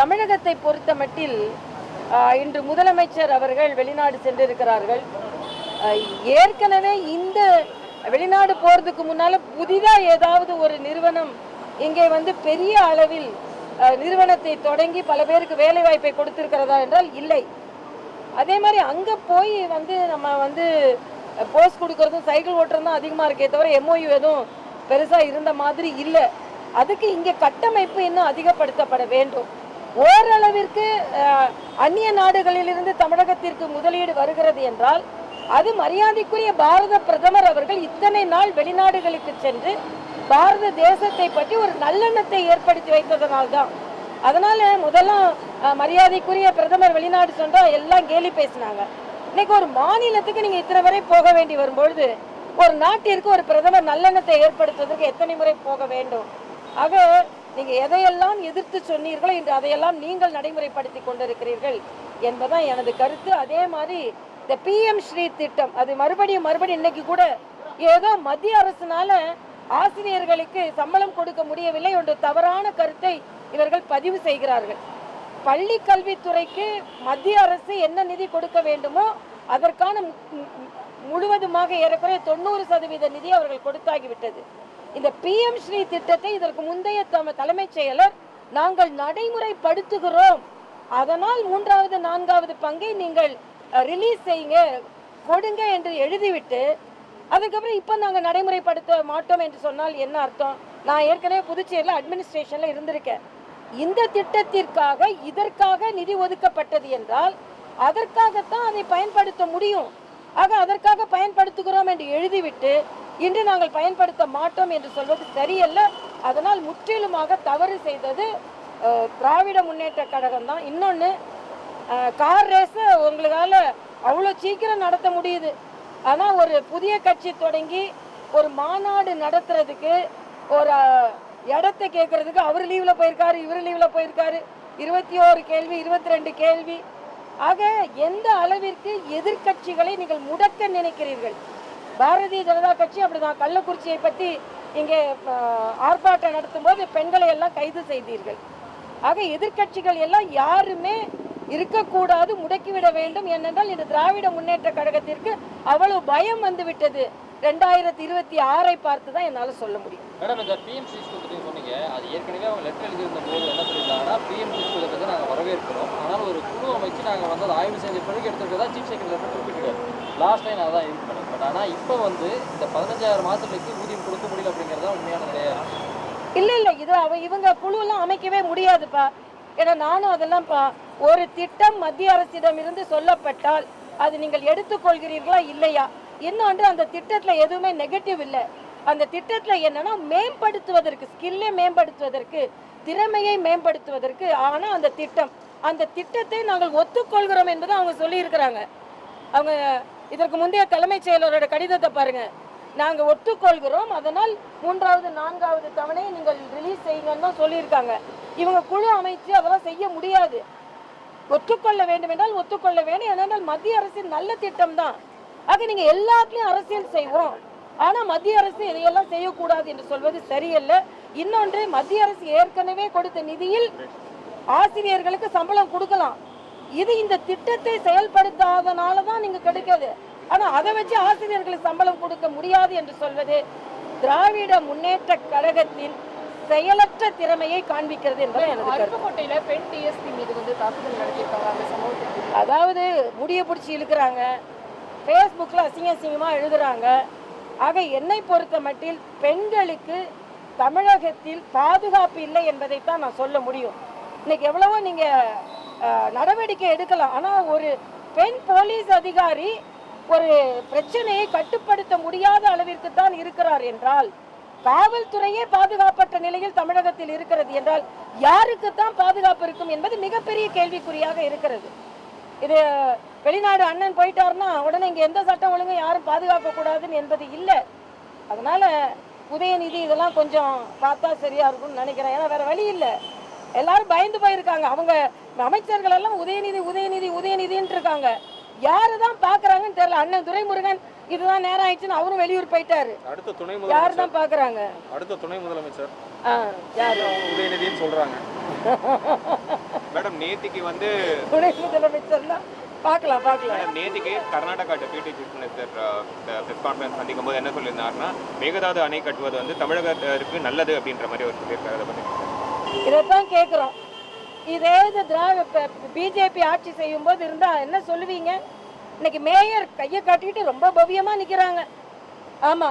தமிழகத்தை பொறுத்த மட்டில் இன்று முதலமைச்சர் அவர்கள் வெளிநாடு சென்றிருக்கிறார்கள். ஏற்கனவே இந்த வெளிநாடு போறதுக்கு முன்னால புதிதா ஏதாவது ஒரு நிறுவனம் இங்கே வந்து பெரிய அளவில் நிறுவனத்தை தொடங்கி பல பேருக்கு வேலை வாய்ப்பை கொடுத்திருக்கிறதா என்றால் இல்லை. அதே மாதிரி அங்க போய் வந்து நம்ம வந்து போஸ்ட் கொடுக்கறதும் சைக்கிள் ஓட்டுறதும் தான் அதிகமா இருக்கே தவிர MOU எதுவும் பெருசா இருந்த மாதிரி இல்லை. அதுக்கு இங்க கட்டமைப்பு இன்னும் அதிகப்படுத்தப்பட வேண்டும். ஓரளவிற்கு அந்நிய நாடுகளிலிருந்து தமிழகத்திற்கு முதலீடு வருகிறது என்றால் அது மரியாதைக்குரிய பாரத பிரதமர் அவர்கள் இத்தனை நாள் வெளிநாடுகளுக்கு சென்று பாரத தேசத்தை பற்றி ஒரு நல்லெண்ணத்தை ஏற்படுத்தி வைத்ததனால்தான். அதனால முதல்லாம் மரியாதைக்குரிய பிரதமர் வெளிநாடு சென்றா எல்லாம் கேலி பேசினாங்க. இன்னைக்கு ஒரு மாநிலத்துக்கு நீங்க இத்தனை வரை போக வேண்டி வரும்பொழுது ஒரு நாட்டிற்கு ஒரு பிரதமர் நல்லெண்ணத்தை ஏற்படுத்துவதற்கு எத்தனை முறை போக வேண்டும்? ஆக நீங்க எதையெல்லாம் எதிர்த்து சொன்னீர்களோ இன்று அதையெல்லாம் நீங்கள் நடைமுறைப்படுத்தி கொண்டிருக்கிறீர்கள் என்பதுதான் எனது கருத்து. அதே மாதிரி இந்த PM ஸ்ரீ திட்டம் அது மறுபடியும் இன்னைக்கு கூட ஏதோ மத்திய அரசுனால ஆசிரியர்களுக்கு சம்பளம் கொடுக்க முடியவில்லை என்ற தவறான கருத்தை இவர்கள் பதிவு செய்கிறார்கள். பள்ளி கல்வித்துறைக்கு மத்திய அரசு என்ன நிதி கொடுக்க வேண்டுமோ அதற்கான முழுவதுமாக ஏறக்குறைய 90% நிதி அவர்கள் கொடுத்தாகிவிட்டது. இந்த PM ஸ்ரீ திட்டத்தை இதற்கு முந்தைய தலைமைச் செயலர் நாங்கள் நடைமுறைப்படுத்துகிறோம், அதனால் 3வது 4வது பங்கை நீங்கள் ரிலீஸ் செய்யுங்க கொடுங்க என்று எழுதிவிட்டு அதுக்கப்புறம் இப்போ நாங்கள் நடைமுறைப்படுத்த மாட்டோம் என்று சொன்னால் என்ன அர்த்தம்? நான் ஏற்கனவே புதுச்சேரியில் அட்மினிஸ்ட்ரேஷனில் இருந்திருக்கேன். இந்த திட்டத்திற்காக இதற்காக நிதி ஒதுக்கப்பட்டது என்றால் அதற்காகத்தான் அதை பயன்படுத்த முடியும். ஆக அதற்காக பயன்படுத்துகிறோம் என்று எழுதிவிட்டு இன்று நாங்கள் பயன்படுத்த மாட்டோம் என்று சொல்வது சரியல்ல. அதனால் முற்றிலுமாக தவறு செய்தது திராவிட முன்னேற்ற கழகம் தான். இன்னொன்று, கார் ரேஸை உங்களால அவ்வளோ சீக்கிரம் நடத்த முடியுது. ஆனால் ஒரு புதிய கட்சி தொடங்கி ஒரு மாநாடு நடத்துறதுக்கு ஒரு இடத்தை கேட்கறதுக்கு அவர் லீவில் போயிருக்காரு, இவர் லீவில் போயிருக்காரு, 21 கேள்வி 22 கேள்வி. ஆக எந்த அளவிற்கு எதிர்கட்சிகளை நீங்கள் முடக்க நினைக்கிறீர்கள்? பாரதிய ஜனதா கட்சி அப்படிதான். கள்ளக்குறிச்சியை பற்றி இங்கே ஆர்ப்பாட்டம் நடத்தும் போது பெண்களை எல்லாம் கைது செய்தீர்கள். ஆக எதிர்கட்சிகள் எல்லாம் யாருமே இருக்கக்கூடாது, முடக்கிவிட வேண்டும். ஏனென்றால் இந்த திராவிட முன்னேற்ற கழகத்திற்கு அவ்வளவு பயம் வந்து விட்டது. 2026 பார்த்து தான் என்னால் சொல்ல முடியும். மேடம், இந்த PM ஸ்ரீ சொன்னீங்க, அது ஏற்கனவே அவங்க லெட்டர் எழுதியிருந்த போது என்ன சொல்லியிருந்தாங்கன்னா PM ஸ்ரீ நாங்கள் வரவேற்கிறோம், ஆனால் ஒரு குழு அமைச்சு நாங்கள் வந்து அதை ஆய்வு செஞ்ச பிறகு எடுத்துக்கிறதா சீஃப் செக்ரட்டரி குறிப்பிட்டிருக்காரு. லாஸ்ட் டைம் அதான் யூஸ் பண்ணேன். பட் ஆனால் இப்போ வந்து இந்த 15,000 மாதத்துக்கு ஊதியம் கொடுக்க முடியல அப்படிங்கிறதா உண்மையான நிலையா? இல்லை இது இவங்க குழுலாம் அமைக்கவே முடியாதுப்பா. ஏன்னா நானும் அதெல்லாம் ஒரு திட்டம் மத்திய அரசிடம் இருந்து சொல்லப்பட்டால் அது நீங்கள் எடுத்துக்கொள்கிறீர்களா இல்லையா? இன்னொன்று, அந்த திட்டத்தில் எதுவுமே நெகட்டிவ் இல்லை. அந்த திட்டத்தில் என்னன்னா மேம்படுத்துவதற்கு, ஸ்கில்லை மேம்படுத்துவதற்கு, திறமையை மேம்படுத்துவதற்கு ஆனால் அந்த திட்டத்தை நாங்கள் ஒத்துக்கொள்கிறோம் என்பதை அவங்க சொல்லியிருக்கிறாங்க. அவங்க இதற்கு முந்தைய தலைமைச் செயலரோட கடிதத்தை பாருங்க. நாங்கள் ஒத்துக்கொள்கிறோம், அதனால் 3வது 4வது தவணையை நீங்கள் ரிலீஸ் செய்யுங்கன்னு தான் சொல்லியிருக்காங்க. இவங்க குழு அமைச்சு அதெல்லாம் செய்ய முடியாது. ஒத்துக்கொள்ள வேண்டும் என்றால் ஒத்துக்கொள்ள வேண்டும். ஏனென்றால் மத்திய அரசின் நல்ல திட்டம் தான். ஆக நீங்க எல்லாத்துலயும் அரசியல் செய்வோம், ஆனா மத்திய அரசு இதையெல்லாம் செய்யக்கூடாது என்று சொல்வது சரியல்ல. இன்னொன்று, மத்திய அரசு ஏற்கனவே கொடுத்த நிதியில் ஆசிரியர்களுக்கு சம்பளம் கொடுக்கலாம். இது இந்த திட்டத்தை செயல்படுத்தாதனால தான் நீங்க கிடைக்காது. ஆனா அதை வச்சு ஆசிரியர்களுக்கு சம்பளம் கொடுக்க முடியாது என்று சொல்வது திராவிட முன்னேற்ற கழகத்தின் செயலற்ற திறமையை காண்பிக்கிறது என்பது எனது கருத்து. பெண் DSP மீது வந்து தாக்குதல் நடத்தியிருக்காங்க. அதாவது முடிய பிடிச்சி இழுக்கிறாங்க, ஃபேஸ்புக்கில் அசிங்கமாக எழுதுறாங்க. ஆக என்னை பொறுத்த மட்டில் பெண்களுக்கு தமிழகத்தில் பாதுகாப்பு இல்லை என்பதைத்தான் நான் சொல்ல முடியும். இன்னைக்கு எவ்வளவோ நீங்கள் நடவடிக்கை எடுக்கலாம், ஆனால் ஒரு பெண் போலீஸ் அதிகாரி ஒரு பிரச்சனையை கட்டுப்படுத்த முடியாத அளவிற்கு தான் இருக்கிறார் என்றால், காவல்துறையே பாதுகாப்பற்ற நிலையில் தமிழகத்தில் இருக்கிறது என்றால் யாருக்குத்தான் பாதுகாப்பு இருக்கும் என்பது மிகப்பெரிய கேள்விக்குறியாக இருக்கிறது. இது வெளிநாடு அண்ணன் போயிட்டாருன்னா உடனே இங்கே எந்த சட்டம் ஒழுங்கும் யாரும் பாதுகாக்க கூடாதுன்னு என்பது இல்லை. அதனால உதயநிதி இதெல்லாம் கொஞ்சம் பார்த்தா சரியா இருக்கும்னு நினைக்கிறேன். ஏன்னா வேற வழி இல்லை, எல்லாரும் பயந்து போயிருக்காங்க. அவங்க அமைச்சர்கள் எல்லாம் உதயநிதின்னு இருக்காங்க. யாரு தான் பாக்குறாங்கன்னு தெரியல. அண்ணன் துரைமுருகன் இதுதான் நேரம் ஆயிடுச்சுன்னு அவரும் வெளியூர் போயிட்டாரு. அடுத்த துணை யாரு தான் பாக்குறாங்க? அடுத்த துணை முதலமைச்சர் யாரு? உதயநிதின்னு சொல்றாங்க. நேத்திக்கு வந்து துணை முதலமைச்சர்னா பார்க்கலாம். நேத்திக்கு Karnataka deputy chief minister press conference சந்திக்கும் போது என்ன சொல்லியிருந்தாருன்னா மேகதாது அணை கட்டுவது வந்து தமிழகத்திற்கு நல்லது அப்படின்ற மாதிரி அவர் சொல்லியிருக்காரு. அதை பற்றி இதைத்தான் கேட்குறோம். இதே இது பிஜேபி ஆட்சி செய்யும் போது இருந்தா என்ன சொல்லுவீங்க? இன்னைக்கு மேயர் கையை காட்டிட்டு ரொம்ப பவ்யமா நிக்கிறாங்க. ஆமா,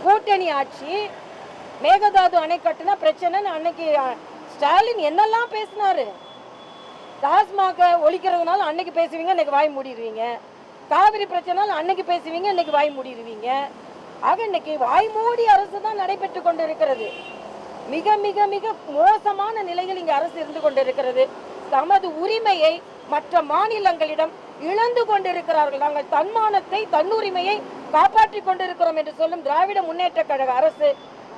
கூட்டணி ஆட்சி மேகதாது அணை கட்டுனா பிரச்சனைன்னு அன்னைக்கு ஸ்டாலின் என்னெல்லாம் பேசினாரு. டாஸ்மாக ஒழிக்கிறதுனால அன்னைக்கு பேசுவீங்க, இன்னைக்கு வாய் மூடிடுவீங்க. காவிரி பிரச்சனைனால அன்னைக்கு பேசுவீங்க, இன்னைக்கு வாய் மூடிடுவீங்க. ஆக இன்னைக்கு வாய் மூடி அரசு தான் நடைபெற்று கொண்டிருக்கிறது. மிக மிக மிக மோசமான நிலையில் இங்கு அரசு இருந்து கொண்டிருக்கிறது. தமது உரிமையை மற்ற மாநிலங்களிடம் இழந்து கொண்டிருக்கிறார்கள். நாங்கள் தன்மானத்தை தன்னுரிமையை காப்பாற்றி கொண்டிருக்கிறோம் என்று சொல்லும் திராவிட முன்னேற்ற கழக அரசு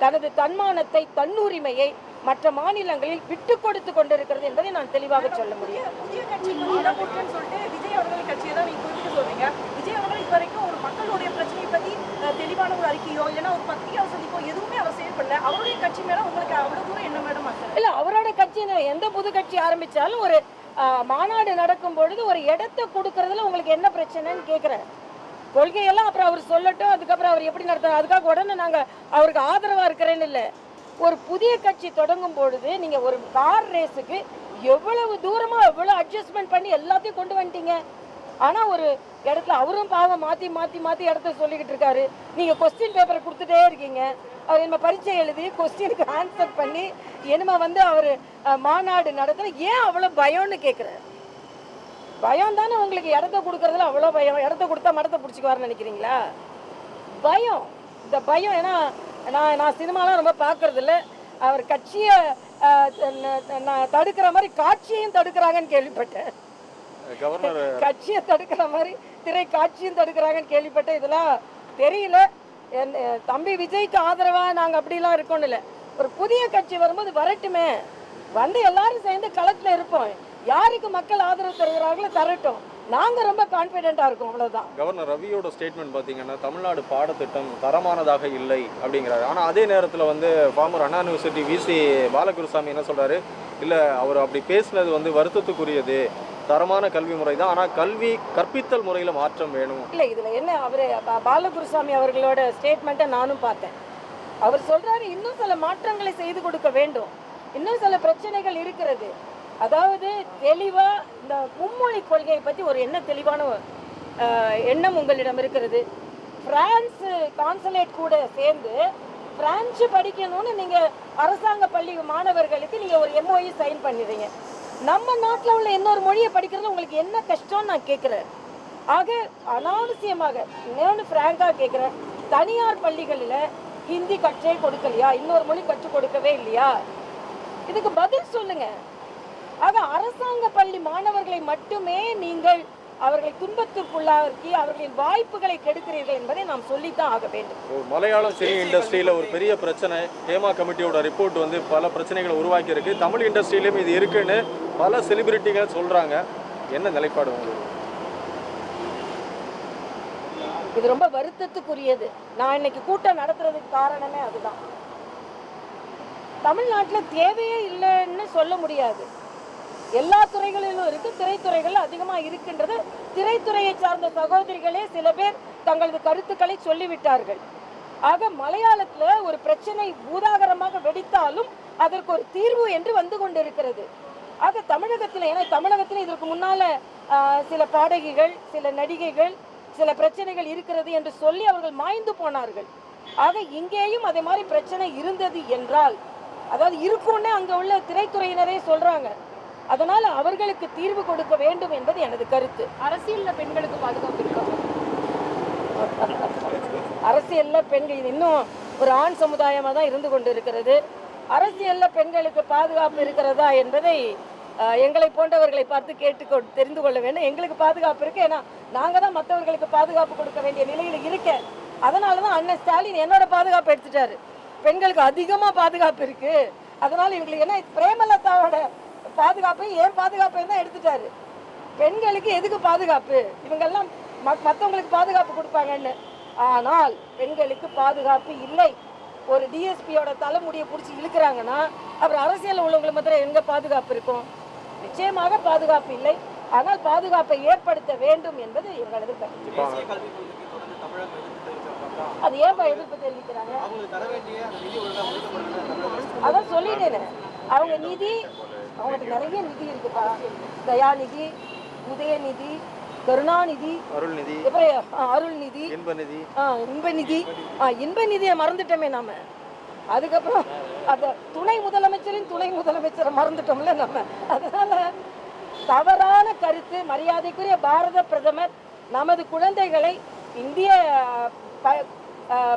தனது தன்மானத்தை தன்னுரிமையை மற்ற மாநிலங்களில் விட்டு கொடுத்து கொண்டிருக்கிறது என்பதை நான் தெளிவாக சொல்ல முடியும். புதிய கட்சிக்கு இடம் கொடுக்குன்னு சொல்லிட்டு விஜய் அவர்கள் கட்சியை தான் நீங்க குறிப்பிட்டு சொல்றீங்க. விஜய் அவர்கள் இது வரைக்கும் ஒரு மக்களுடைய பிரச்சனையை பத்தி தெளிவான ஒரு அறிக்கையோ இல்லைன்னா ஒரு பத்திரிகை சந்திப்போ எதுவுமே அவர் செயல்படல. அவருடைய கட்சி மேல உங்களுக்கு அவ்வளவு தூரம் என்ன மேடம்? இல்ல, அவரோட கட்சி எந்த புது கட்சி ஆரம்பிச்சாலும் ஒரு மாநாடு நடக்கும் பொழுது ஒரு இடத்தை கொடுக்கறதுல உங்களுக்கு என்ன பிரச்சனைன்னு கேட்கிறேன். கொள்கையெல்லாம் அப்புறம் அவர் சொல்லட்டும், அதுக்கப்புறம் அவர் எப்படி நடத்துறாரு, அதுக்காக உடனே நாங்க அவருக்கு ஆதரவா இருக்கிறேன்னு இல்லை. ஒரு புதிய கட்சி தொடங்கும் பொழுது நீங்க ஒரு கார் ரேஸுக்கு எவ்வளவு தூரமா எவ்வளவு அட்ஜஸ்ட்மெண்ட் பண்ணி எல்லாத்தையும் கொண்டு வந்துட்டீங்க. ஆனா ஒரு இடத்துல அவரும் பாவம் மாத்தி மாத்தி மாத்தி இடத்த சொல்லிக்கிட்டு இருக்காரு. நீங்க கொஸ்டின் பேப்பரை கொடுத்துட்டே இருக்கீங்க. அவர் என்ன பரீட்சை எழுதி கொஸ்டினுக்கு ஆன்சர் பண்ணி என்னமா வந்து அவர் மாநாடு நடத்துற ஏன் அவ்வளவு பயம்னு கேட்குறாரு. பயம் தானே உங்களுக்கு, இடத்த கொடுக்கறதுல அவ்வளோ பயம். இடத்த கொடுத்தா மடத்தை பிடிச்சிக்குவாருன்னு நினைக்கிறீங்களா? பயம், இந்த பயம். ஏன்னா நான் சினிமாலாம் ரொம்ப பார்க்கறது இல்லை. அவர் கட்சியை தடுக்கிற மாதிரி காட்சியையும் தடுக்கிறாங்கன்னு கேள்விப்பட்டேன். கட்சியை தடுக்கிற மாதிரி திரை காட்சியும் தடுக்கிறாங்கன்னு கேள்விப்பட்டேன். இதெல்லாம் தெரியல. தம்பி விஜய்க்கு ஆதரவாக நாங்கள் அப்படிலாம் இருக்கோன்னு இல்லை. ஒரு புதிய கட்சி வரும்போது வரட்டுமே, வந்து எல்லாரும் சேர்ந்து களத்தில் இருப்போம். யாருக்கு மக்கள் ஆதரவு தருகிறார்களோ தரட்டும், நாங்க ரொம்ப கான்ஃபிடென்ட்டா இருக்கோம், அவ்வளவுதான். கவர்னர் ரவியோட ஸ்டேட்மெண்ட் பார்த்தீங்கன்னா தமிழ்நாடு பாடத்திட்டம் தரமானதாக இல்லை அப்படிங்கிறாரு. ஆனால் அதே நேரத்தில் வந்து ஃபார்மர் அண்ணா யூனிவர்சிட்டி விசி பாலகுருசாமி என்ன சொல்றாரு, இல்லை அவர் அப்படி பேசினது வந்து வருத்தத்துக்குரியது, தரமான கல்வி முறை தான், ஆனால் கல்வி கற்பித்தல் முறையில் மாற்றம் வேணும். இல்லை, இதில் என்ன அவர் பாலகுருசாமி அவர்களோட ஸ்டேட்மெண்ட்டை நானும் பார்த்தேன். அவர் சொல்றாரு இன்னும் சில மாற்றங்களை செய்து கொடுக்க வேண்டும், இன்னும் சில பிரச்சனைகள் இருக்கிறது. அதாவது தெளிவா இந்த மும்மொழி கொள்கையை பற்றி ஒரு தெளிவான எண்ணம் உங்களிடம் இருக்கிறது. பிரான்ஸ் கான்சுலேட் கூட சேர்ந்து பிரான்ஸ் படிக்கணும்னு நீங்கள் அரசாங்க பள்ளி மாணவர்களுக்கு நீங்கள் ஒரு MOU சைன் பண்ணிடுறீங்க. நம்ம நாட்டில் உள்ள இன்னொரு மொழியை படிக்கிறது உங்களுக்கு என்ன கஷ்டம்னு நான் கேட்குறேன். ஆக அனாவசியமாக இன்னொன்று ஃப்ராங்காக கேட்குறேன், தனியார் பள்ளிகளில் ஹிந்தி கற்றே கொடுக்கலையா, இன்னொரு மொழி கற்றுக் கொடுக்கவே இல்லையா? இதுக்கு பதில் சொல்லுங்க. ஆக அரசாங்க பள்ளி மாணவர்களை மட்டுமே நீங்கள் அவர்களை துன்பத்திற்குள்ளாக்கி அவர்களின் வாய்ப்புகளை கெடுக்கிறீர்கள் என்பதை நாம் சொல்லித்தான் ஆக வேண்டும். மலையாளம் சினி இண்டஸ்ட்ரியில் ஒரு பெரிய பிரச்சனை, ஹேமா கமிட்டியோட ரிப்போர்ட் வந்து பல பிரச்சனைகளை உருவாக்கி இருக்கு. தமிழ் இண்டஸ்ட்ரியிலும் இது இருக்குன்னு பல செலிபிரிட்டிகள் சொல்றாங்க. என்ன நிலைப்பாடு உங்களுக்கு? இது ரொம்ப வருத்தத்துக்குரியது. நான் இன்னைக்கு கூட்டம் நடத்துறதுக்கு காரணமே அதுதான். தமிழ்நாட்டில் தேவையே இல்லைன்னு சொல்ல முடியாது. எல்லா துறைகளிலும் இருக்கு, திரைத்துறைகள் அதிகமாக இருக்கின்றது. திரைத்துறையை சார்ந்த சகோதரிகளே சில பேர் தங்களது கருத்துக்களை சொல்லிவிட்டார்கள். ஆக மலையாளத்தில் ஒரு பிரச்சனை பூதாகரமாக வெடித்தாலும் அதற்கு ஒரு தீர்வு என்று வந்து கொண்டிருக்கிறது. ஆக தமிழகத்தில், ஏன்னா தமிழகத்தில் இதற்கு முன்னால சில பாடகிகள், சில நடிகைகள், சில பிரச்சனைகள் இருக்கிறது என்று சொல்லி அவர்கள் மாய்ந்து போனார்கள். ஆக இங்கேயும் அதே மாதிரி பிரச்சனை இருந்தது என்றால், அதாவது இருக்கும்னே அங்கே உள்ள திரைத்துறையினரே சொல்றாங்க. அதனால அவர்களுக்கு தீர்வு கொடுக்க வேண்டும் என்பது எனது கருத்து. அரசியல்ல பெண்களுக்கு பாதுகாப்பு இருக்கா? அரசியல்ல பெண்கள் இன்னும் ஒரு ஆண் சமுதாயமாக தான் இருந்து கொண்டு இருக்கிறது. அரசியல்ல பெண்களுக்கு பாதுகாப்பு இருக்கிறதா என்பதை எங்களை போன்றவர்களை பார்த்து தெரிந்து கொள்ள வேண்டும். எங்களுக்கு பாதுகாப்பு இருக்கு, ஏன்னா நாங்கள் தான் மற்றவர்களுக்கு பாதுகாப்பு கொடுக்க வேண்டிய நிலையில் இருக்கேன். அதனால தான் அண்ணன் ஸ்டாலின் என்னோட பாதுகாப்பு எடுத்துட்டாரு. பெண்களுக்கு அதிகமாக பாதுகாப்பு இருக்கு, அதனால இவங்களுக்கு என்ன பிரேமலதாவோட பாதுகாப்பையும் ஏன் பாதுகாப்பையும் தான் எடுத்துட்டாரு. பெண்களுக்கு எதுக்கு பாதுகாப்பு? இவங்கெல்லாம் மற்றவங்களுக்கு பாதுகாப்பு கொடுப்பாங்கன்னு. ஆனால் பெண்களுக்கு பாதுகாப்பு இல்லை. ஒரு டிஎஸ்பியோட தலைமுடியை பிடிச்சி இழுக்கிறாங்கன்னா அப்புறம் அரசியல் உள்ளவங்களை மாத்திரம் எங்க பாதுகாப்பு இருக்கும்? நிச்சயமாக பாதுகாப்பு இல்லை. ஆனால் பாதுகாப்பை ஏற்படுத்த வேண்டும் என்பது எங்களது கருத்து. அது ஏன்பா எதிர்ப்பு தெரிவிக்கிறாங்க? அதான் சொல்லிட்டேனே, அவங்க நிதி, அவங்களுக்கு நிறைய நிதி இருக்குப்பா. தயாநிதி, உதயநிதி, கருணாநிதி, அருள்நிதி, அருள்நிதி, இன்பநிதி, இன்பநிதி, இன்பநிதியை மறந்துட்டோமே நாம. அதுக்கப்புறம் அந்த துணை முதலமைச்சரின் துணை முதலமைச்சரை மறந்துட்டோம்ல நம்ம. அதனால தவறான கருத்து. மரியாதைக்குரிய பாரத பிரதமர் நமது குழந்தைகளை இந்திய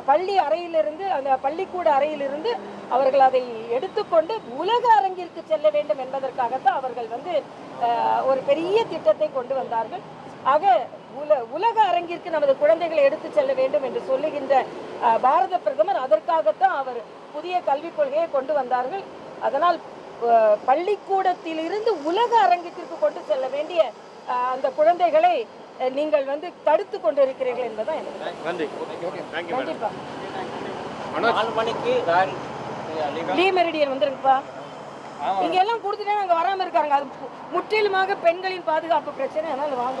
பள்ளி அறையிலிருந்து, அந்த பள்ளிக்கூட அறையிலிருந்து அவர்கள் அதை எடுத்துக்கொண்டு உலக அரங்கிற்கு செல்ல வேண்டும் என்பதற்காகத்தான் அவர்கள் ஒரு பெரிய திட்டத்தை கொண்டு வந்தார்கள். ஆக உலக அரங்கிற்கு நமது குழந்தைகளை எடுத்து செல்ல வேண்டும் என்று சொல்லுகின்ற பாரத பிரதமர் அதற்காகத்தான் அவர் புதிய கல்விக் கொள்கையை கொண்டு வந்தார்கள். அதனால் பள்ளிக்கூடத்திலிருந்து உலக அரங்கத்திற்கு கொண்டு செல்ல வேண்டிய அந்த குழந்தைகளை நீங்கள் தடுத்து கொண்டிருக்கிறீர்கள் என்பதுதான் எனக்கு. நன்றி. கண்டிப்பா 4 மணிக்கு டி மெரிடியன் வந்துருங்கப்பா. இங்க எல்லாம் கொடுத்துட்டே நாங்க வராம இருக்காங்க. அது முற்றிலுமாக பெண்களின் பாதுகாப்பு பிரச்சனை. அதனால வாங்க.